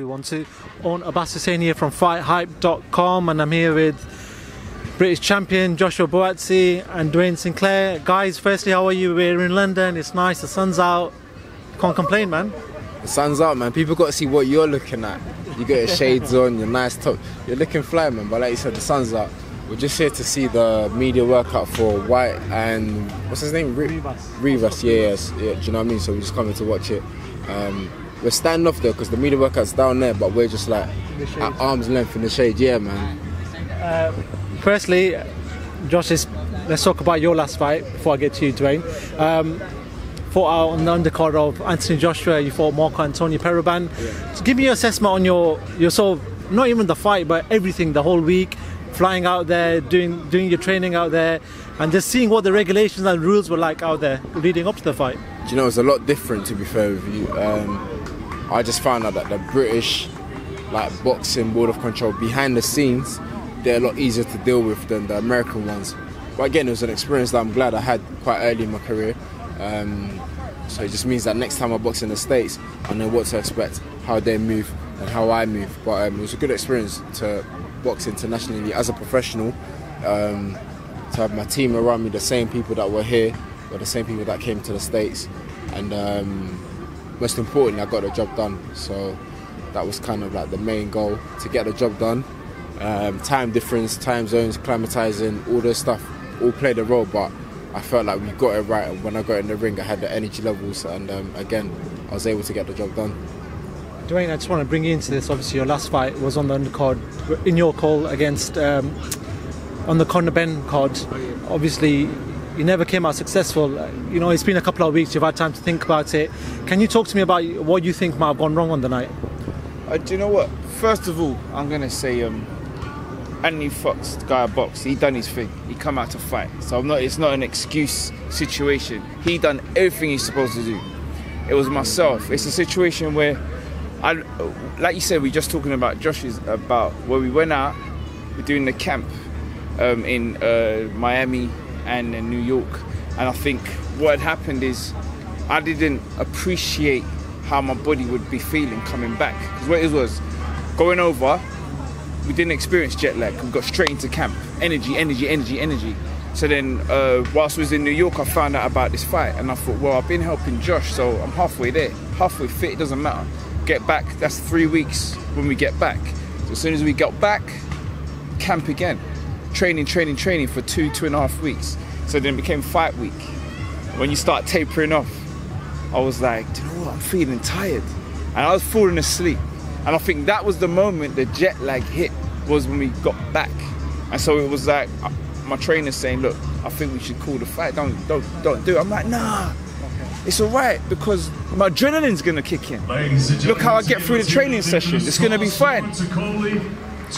1212. On Abbas Hussain here from FightHype.com, and I'm here with British champion Joshua Buatsi and Dwayne Sinclair. Guys, firstly, how are you? We're in London, it's nice, the sun's out. Can't complain, man. The sun's out, man. People got to see what you're looking at. You got your shades on, your nice top. You're looking fly, man. But like you said, the sun's out. We're just here to see the media workout for Whyte and what's his name? Rivas. Yeah. Do you know what I mean? So we're just coming to watch it. We're standing off there because the media workout's down there, but we're just like at arm's length in the shade. Yeah, man. Firstly, Josh, let's talk about your last fight before I get to you, Dwayne. Fought out on the undercard of Anthony Joshua. You fought Marco Antonio Periban. Yeah. So give me your assessment on your sort of, not even the fight, but everything, the whole week, flying out there, doing your training out there, and just seeing what the regulations and rules were like out there leading up to the fight. Do you know, it's a lot different, to be fair with you. I just found out that the British boxing board of control behind the scenes, they're a lot easier to deal with than the American ones. But again, it was an experience that I'm glad I had quite early in my career. So it just means that next time I box in the States, I know what to expect, how they move and how I move. But it was a good experience to box internationally as a professional, to have my team around me, the same people that were here, or the same people that came to the States. And most importantly, I got the job done. So that was kind of like the main goal, to get the job done. Time difference, time zones, climatizing, all this stuff all played a role, but I felt like we got it right. And when I got in the ring, I had the energy levels, and again, I was able to get the job done. Dwayne, I just want to bring you into this. Obviously, your last fight was on the undercard, in your call against, on the Conor Benn card. Obviously, you never came out successful. You know, it's been a couple of weeks, you've had time to think about it. Can you talk to me about what you think might have gone wrong on the night? Do you know what? First of all, I'm going to say Anthony Fox, the guy I boxed, he done his thing. He come out to fight. So it's not an excuse situation. He done everything he's supposed to do. It was myself. It's a situation where, like you said, we just talking about Josh's, about where we went out, we're doing the camp in Miami and in New York. And I think what had happened is I didn't appreciate how my body would be feeling coming back. Because what it was, going over, we didn't experience jet lag. We got straight into camp. Energy. So then, whilst I was in New York, I found out about this fight. And I thought, well, I've been helping Josh, so I'm halfway there. Halfway fit, it doesn't matter. Get back, that's 3 weeks when we get back. So as soon as we got back, camp again. Training for 2.5 weeks. So then it became fight week. When you start tapering off, I was like, do you know what, I'm feeling tired. And I was falling asleep. And I think that was the moment the jet lag hit, was when we got back. And so it was like, my trainer saying, look, I think we should call the fight, don't do it. I'm like, nah, it's all right, because my adrenaline's gonna kick in. Look how I get through the training session, it's gonna be fine.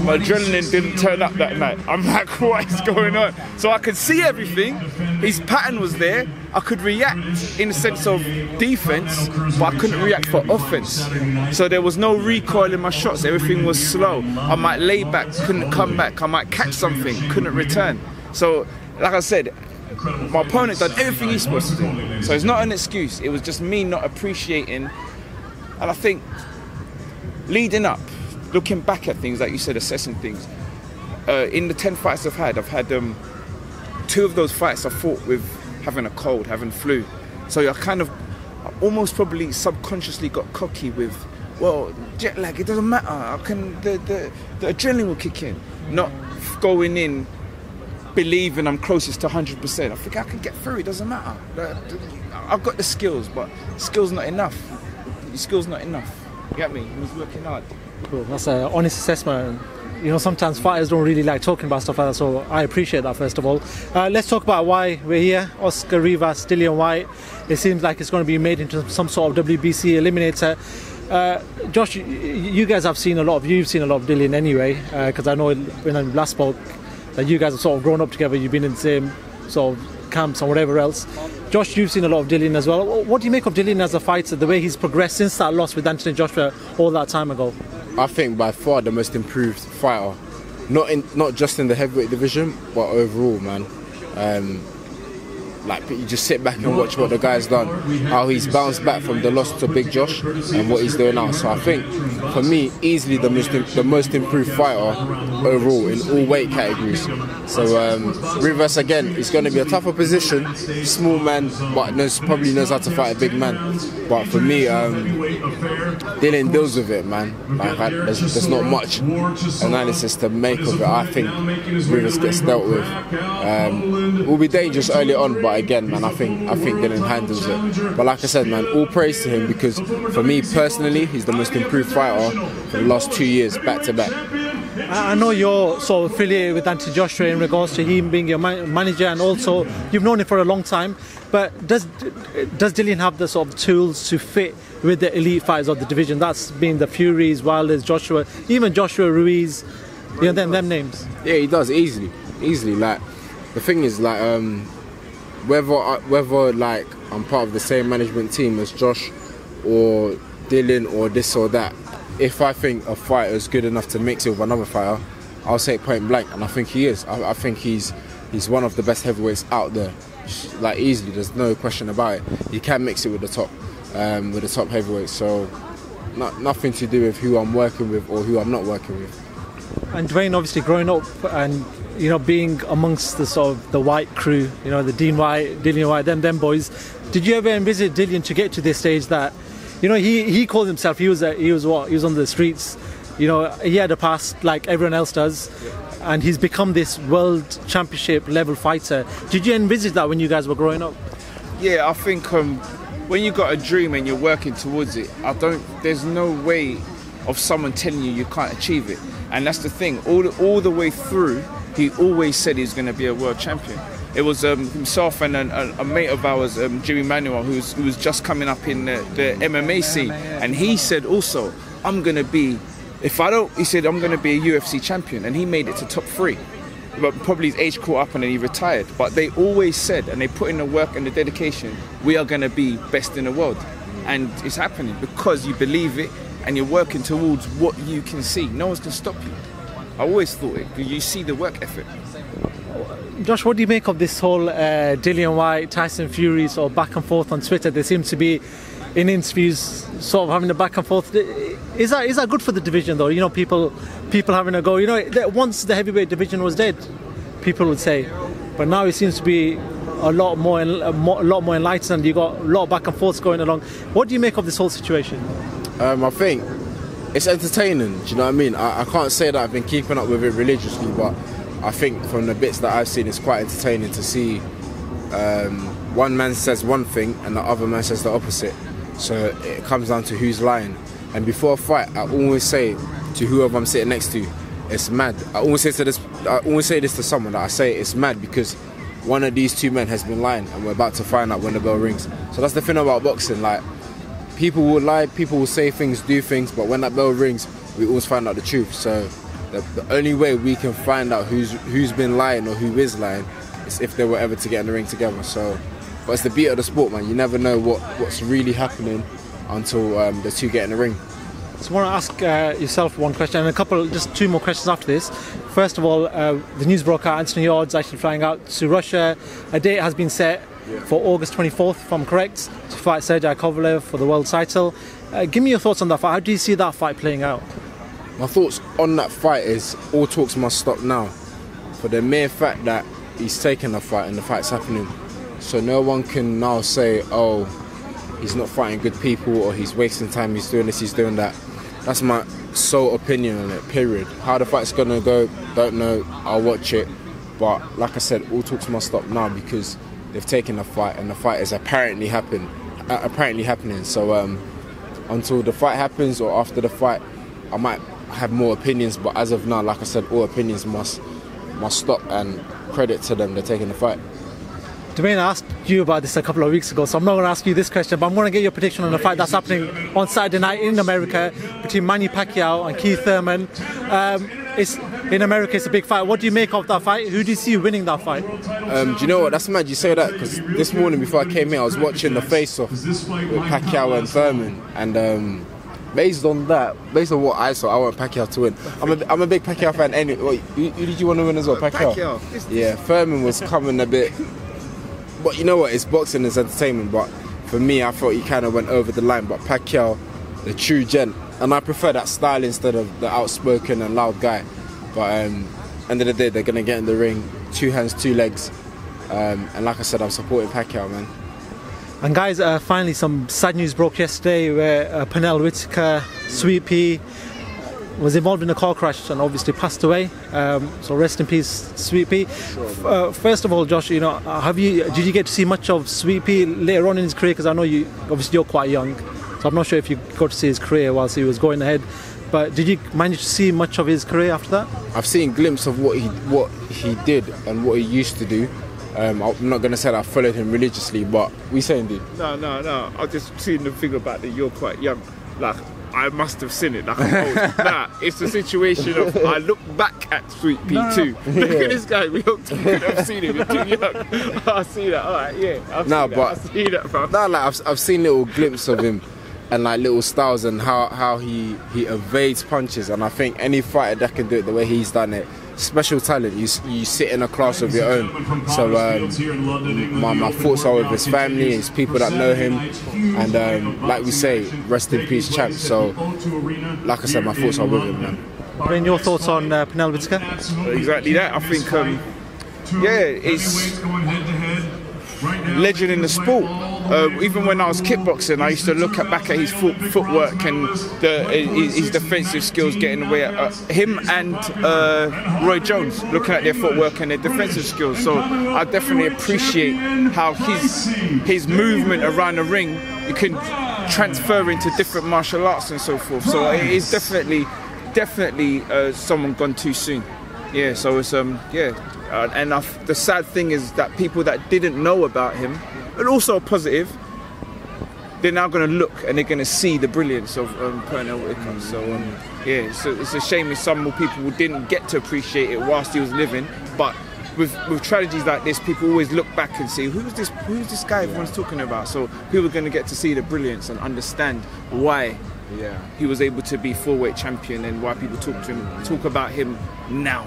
My adrenaline didn't turn up that night. I'm like, what is going on? So I could see everything. His pattern was there. I could react in the sense of defense, but I couldn't react for offense. So there was no recoil in my shots. Everything was slow. I might lay back, couldn't come back. I might catch something, couldn't return. So, like I said, my opponent done everything he's supposed to do. So it's not an excuse. It was just me not appreciating. And I think leading up, looking back at things, like you said, assessing things. In the 10 fights I've had 2 of those fights I fought with having a cold, having flu. So I almost probably subconsciously got cocky with, well, jet lag, it doesn't matter. The adrenaline will kick in. Not going in believing I'm closest to 100%. I think I can get through, it doesn't matter. I've got the skills, but skills not enough. Your skills not enough. You get me? I was working hard. Cool. That's an honest assessment. You know, sometimes fighters don't really like talking about stuff like that, so I appreciate that, first of all. Let's talk about why we're here. Oscar Rivas, Dillian Whyte. It seems like it's going to be made into some sort of WBC eliminator. Josh, you guys have seen a lot of Dillian anyway, because I know when I last spoke that you guys have sort of grown up together, you've been in the same sort of camps and whatever else. Josh, you've seen a lot of Dillian as well. What do you make of Dillian as a fighter, the way he's progressed since that loss with Anthony Joshua all that time ago? I think by far the most improved fighter, not just in the heavyweight division, but overall, man. like you just sit back and watch what the guy's done, how he's bounced back from the loss to Big Josh and what he's doing now. So I think for me, easily the most improved fighter overall in all weight categories. So Rivas again is going to be a tougher position, small man, but probably knows how to fight a big man. But for me, Dillian deals with it, man. Like there's not much analysis to make of it. I think Rivas gets dealt with. Will be dangerous early on, but again, man, I think Dillian handles it. But like I said, man, all praise to him, because for me personally, he's the most improved fighter for the last 2 years, back to back. I know you're sort of affiliated with Anthony Joshua in regards to him being your manager, and also you've known him for a long time. But does Dillian have the sort of tools to fit with the elite fighters of the division? That's been the Furies, Wilders, Joshua, even Joshua Ruiz, you know, them names. Yeah, he does easily. Like the thing is, like whether like I'm part of the same management team as Josh or Dillian or this or that, if I think a fighter is good enough to mix it with another fighter, I'll say it point blank, and I think he is. I think he's one of the best heavyweights out there, like easily. There's no question about it. You can mix it with the top heavyweights. So nothing to do with who I'm working with or who I'm not working with. And Dwayne, obviously growing up and being amongst the sort of the Whyte crew, the Dean Whyte, Dillian Whyte, them boys, did you ever envisage Dillian to get to this stage that, he called himself, he was on the streets, he had a past like everyone else does, and he's become this world championship level fighter. Did you envisage that when you guys were growing up? Yeah, I think when you got a dream and you're working towards it, there's no way of someone telling you can't achieve it. And that's the thing, all the way through, he always said he was going to be a world champion. It was himself and a mate of ours, Jimmy Manuel, who was just coming up in the MMA scene, and he said also, I'm going to be a UFC champion, and he made it to top 3. But probably his age caught up and then he retired. But they always said, and they put in the work and the dedication, we are going to be best in the world. And it's happening because you believe it and you're working towards what you can see. No one's going to stop you. I always thought it, because you see the work ethic. Josh, what do you make of this whole Dillian Whyte, Tyson Fury sort of back and forth on Twitter? There seems to be, in interviews, sort of having a back and forth. Is that good for the division, though? People having a go. Once the heavyweight division was dead, people would say, but now it seems to be a lot more enlightened. You got a lot of back and forths going along. What do you make of this whole situation? I think it's entertaining. Do you know what I mean? I can't say that I've been keeping up with it religiously, but I think from the bits that I've seen, it's quite entertaining to see one man says one thing and the other man says the opposite. So it comes down to who's lying. And before a fight, I always say to whoever I'm sitting next to, it's mad. I always say this to someone, that I say it's mad because one of these two men has been lying, and we're about to find out when the bell rings. So that's the thing about boxing. Like, people will lie, people will say things, do things, but when that bell rings, we always find out the truth. So the only way we can find out who's been lying or who is lying is if they were ever to get in the ring together. So, but it's the beat of the sport, man. You never know what's really happening until the two get in the ring. So I want to ask yourself one question and just 2 more questions after this. First of all, the news broke out, Anthony Yarde's actually flying out to Russia. A date has been set for August 24th, if I'm correct, to fight Sergey Kovalev for the world title. Give me your thoughts on that fight. How do you see that fight playing out? My thoughts on that fight is all talks must stop now, for the mere fact that he's taken the fight and the fight's happening. So no one can now say, oh, he's not fighting good people, or he's wasting time, he's doing this, he's doing that. That's my sole opinion on it, period. How the fight's gonna go, don't know, I'll watch it. But like I said, all talks must stop now because they've taken the fight and the fight is apparently happening. So until the fight happens or after the fight, I might have more opinions, but as of now, like I said, all opinions must stop, and credit to them, they're taking the fight. Dwayne, I asked you about this a couple of weeks ago, so I'm not going to ask you this question, but I'm going to get your prediction on the fight that's happening on Saturday night in America between Manny Pacquiao and Thurman. It's in America, it's a big fight. What do you make of that fight? Who do you see winning that fight? Do you know what? That's mad you say that, because this morning before I came here, I was watching the face-off with Pacquiao and Thurman, and based on what I saw, I want Pacquiao to win. I'm a big Pacquiao fan anyway. Who did you want to win as well? Pacquiao? Pacquiao. Yeah, Thurman was coming a bit but you know what? It's boxing, it's entertainment. But for me, I thought he kind of went over the line. But Pacquiao, the true gent, and I prefer that style instead of the outspoken and loud guy. But end of the day, they're gonna get in the ring, 2 hands, 2 legs, and like I said, I'm supporting Pacquiao, man. And guys, finally some sad news broke yesterday where Pernell Whitaker, Sweet Pea, was involved in a car crash and obviously passed away. So rest in peace, Sweet Pea. First of all, Josh, you know, did you get to see much of Sweet Pea later on in his career? Because I know you're quite young, so I'm not sure if you got to see his career whilst he was going ahead. But did you manage to see much of his career after that? I've seen a glimpse of what he did and what he used to do. I'm not going to say that I followed him religiously, but we saying, dude. No. I just seen the thing about that you're quite young. Like, I must have seen it. Like, I'm old. Nah, it's the situation of I look back at Sweet Pea too. Look at this guy. We don't have seen him. You're too young. I see that. All right, yeah. I see that, bro. No, like I've seen little glimpses of him. And like little styles and how he evades punches, and I think any fighter that can do it the way he's done it, special talent. You sit in a class of your own. So my thoughts are with his family, his people that know him, and like we say, rest in peace, champ. So like I said, my thoughts are with him, man. Bryn, your thoughts on Pernell Whitaker? Exactly that. I think it's legend in the sport. Even when I was kickboxing, I used to look back at his footwork and his defensive skills getting away at him and Roy Jones, looking at their footwork and their defensive skills. So I definitely appreciate how his movement around the ring, you can transfer into different martial arts and so forth. So it is definitely someone gone too soon. Yeah, so it's and the sad thing is that people that didn't know about him, and also positive, they're now going to look and they're going to see the brilliance of Pernell Whitaker. So so it's a shame if some more people didn't get to appreciate it whilst he was living. But with tragedies like this, people always look back and say, who's this guy everyone's talking about? So people are going to get to see the brilliance and understand why he was able to be 4-weight champion and why people talk about him now.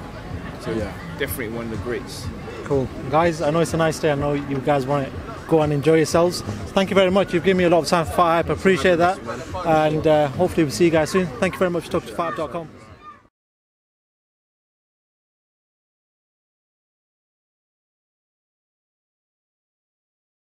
So definitely one of the greats. Cool. Guys, I know it's a nice day. I know you guys want to go and enjoy yourselves. Thank you very much. You've given me a lot of time for FightHype. I appreciate that. And hopefully we'll see you guys soon. Thank you very much for talking to FightHype.com.